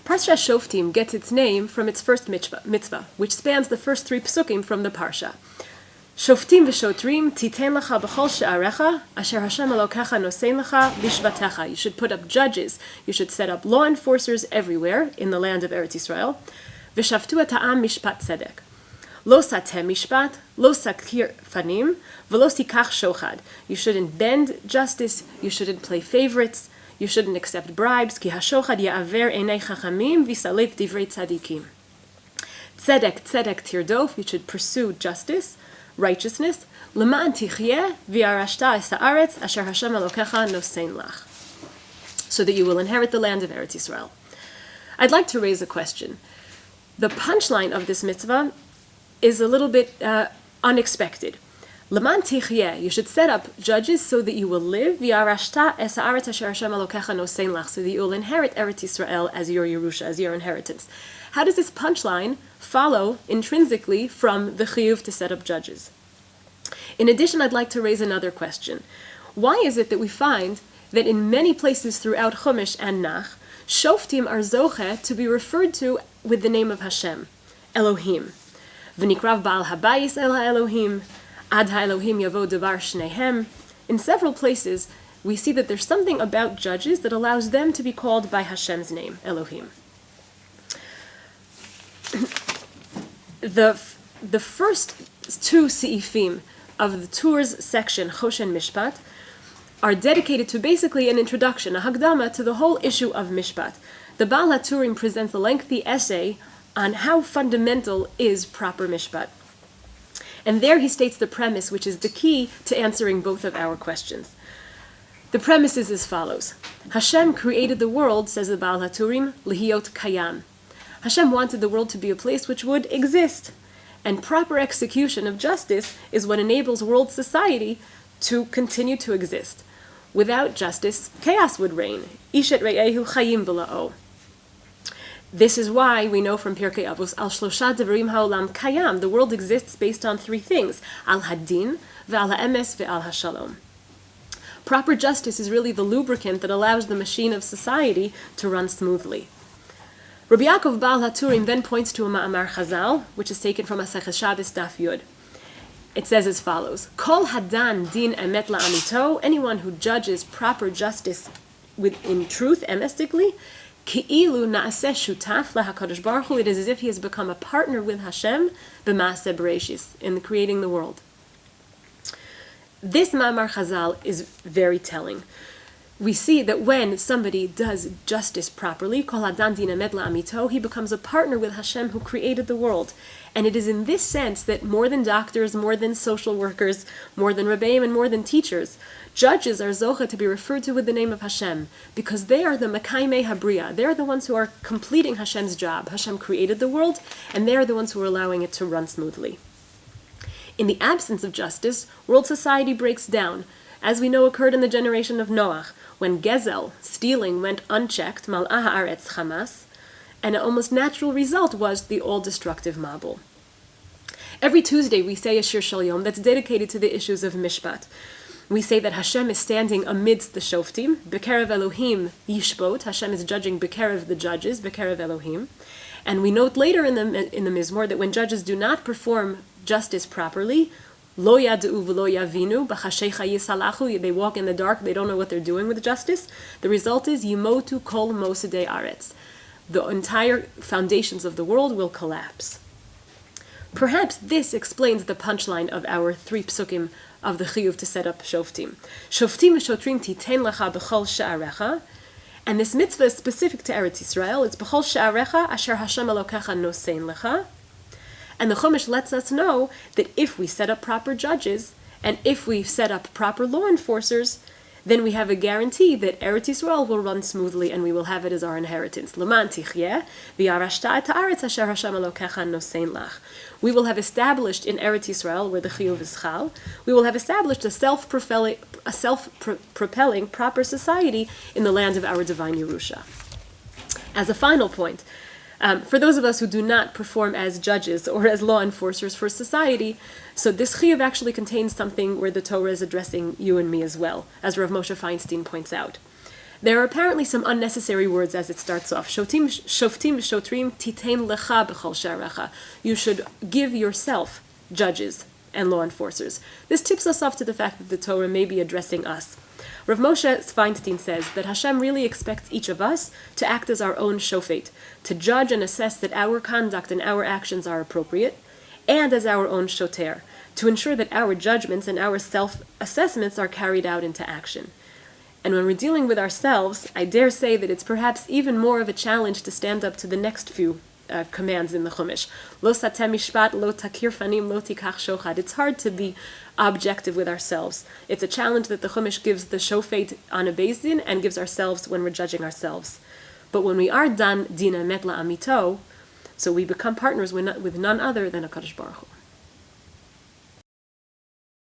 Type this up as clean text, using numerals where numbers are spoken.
Parsha Shoftim gets its name from its first mitzvah, which spans the first 3 psukim from the parsha. Shoftim v'shotrim titen lecha b'chol she'arecha, asher Hashem Elokecha nosein lecha bishvatecha. You should put up judges, you should set up law enforcers everywhere in the land of Eretz Yisrael. V'shavtu et ha'am mishpat tzedek. Lo sateh mishpat, lo sakir fanim, v'lo sikach shochad. You shouldn't bend justice, you shouldn't play favorites, you shouldn't accept bribes. Ki hashochad ya'aver einei chachamim v'salef divrei tzadikim. Tzedek, tzedek tirdof. You should pursue justice, righteousness. L'ma'an tichyeh v'yarashta es ha'aretz asher Hashem Elokecha nosein lach. So that you will inherit the land of Eretz Yisrael. I'd like to raise a question. The punchline of this mitzvah is a little bit unexpected. L'man tichyeh, you should set up judges so that you will live, v'yarashta es ha'aretz asher Hashem Elokecha nosein lach, so that you will inherit Eretz Yisrael as your Yerusha, as your inheritance. How does this punchline follow intrinsically from the chiyuv to set up judges? In addition, I'd like to raise another question. Why is it that we find that in many places throughout Chumash and Nach, Shoftim are zoche to be referred to with the name of Hashem, Elohim? V'nikrav ba'al habayis el ha'Elohim, ad ha'Elohim yavo devar shnehem. In several places, we see that there's something about judges that allows them to be called by Hashem's name, Elohim. The first 2 seifim of the Torah's section, Choshen Mishpat, are dedicated to basically an introduction, a hagdama to the whole issue of Mishpat. The Baal HaTurim presents a lengthy essay on how fundamental is proper Mishpat. And there he states the premise, which is the key to answering both of our questions. The premise is as follows. Hashem created the world, says the Baal HaTurim, lihiyot kayam. Hashem wanted the world to be a place which would exist. And proper execution of justice is what enables world society to continue to exist. Without justice, chaos would reign. Ishet re'ehu chayim v'la'o. This is why we know from Pirkei Avos, al shlosha devarim ha'olam kayam. The world exists based on 3 things. Al hadin, ve'al ha'emes, ve'al ha'shalom. Proper justice is really the lubricant that allows the machine of society to run smoothly. Rabbi Yaakov Baal HaTurim then points to a Ma'amar Chazal, which is taken from Masechus Shabbos Daf Yud. It says as follows: Kol hadan din emet la'amito, anyone who judges proper justice in truth, emestically, ki'ilu na'aseh shutaf lahakadosh baruch hu, it is as if he has become a partner with Hashem b'maaseh bereshis, in creating the world. This Ma'amar Chazal is very telling. We see that when somebody does justice properly, kol hadan din emet la'amito, he becomes a partner with Hashem who created the world. And it is in this sense that more than doctors, more than social workers, more than rebbeim, and more than teachers, judges are zocha to be referred to with the name of Hashem, because they are the mekaimei habriya. They are the ones who are completing Hashem's job. Hashem created the world, and they are the ones who are allowing it to run smoothly. In the absence of justice, world society breaks down, as we know occurred in the generation of Noach, when Gezel, stealing, went unchecked, mal'ah ha'aretz chamas, and an almost natural result was the all-destructive Mabul. Every Tuesday we say a Shir Shel Yom that's dedicated to the issues of Mishpat. We say that Hashem is standing amidst the Shoftim, Bekerev Elohim Yishbot, Hashem is judging Bekerev the judges, Bekerev Elohim. And we note later in the Mizmor that when judges do not perform justice properly, Lo yad'u v'lo yavinu, b'chasheicha yisalachu, they walk in the dark, they don't know what they're doing with justice. The result is Yimotu kol mosedei aretz. The entire foundations of the world will collapse. Perhaps this explains the punchline of our 3 psukim of the chiyuv to set up Shoftim. Shoftim v'shotrim titen lecha b'chol she'arecha, and this mitzvah is specific to Eretz Yisrael. It's b'chol she'arecha asher Hashem Elokecha nosein lecha. And the Chumash lets us know that if we set up proper judges, and if we set up proper law enforcers, then we have a guarantee that Eretz Yisrael will run smoothly and we will have it as our inheritance. L'man tichyeh v'yarashta et ha'aretz asher Hashem Elokecha nosein lach. We will have established in Eretz Yisrael, where the chiyuv is chal, we will have established a self-propelling proper society in the land of our divine Yerusha. As a final point, for those of us who do not perform as judges or as law enforcers for society, so this chiyuv actually contains something where the Torah is addressing you and me as well, as Rav Moshe Feinstein points out. There are apparently some unnecessary words as it starts off. Shoftim, shotrim, titein lecha b'chol she'arecha. You should give yourself judges and law enforcers. This tips us off to the fact that the Torah may be addressing us. Rav Moshe Feinstein says that Hashem really expects each of us to act as our own shofet, to judge and assess that our conduct and our actions are appropriate, and as our own shoter, to ensure that our judgments and our self-assessments are carried out into action. And when we're dealing with ourselves, I dare say that it's perhaps even more of a challenge to stand up to the next few commands in the Chumash. Lo satem mishpat, lo takir fanim, lo tikach shochad. It's hard to be objective with ourselves. It's a challenge that the Chumash gives the shofet on a beis din and gives ourselves when we're judging ourselves. But when we are done din emet la'amito, so we become partners with none other than HaKadosh Baruch Hu.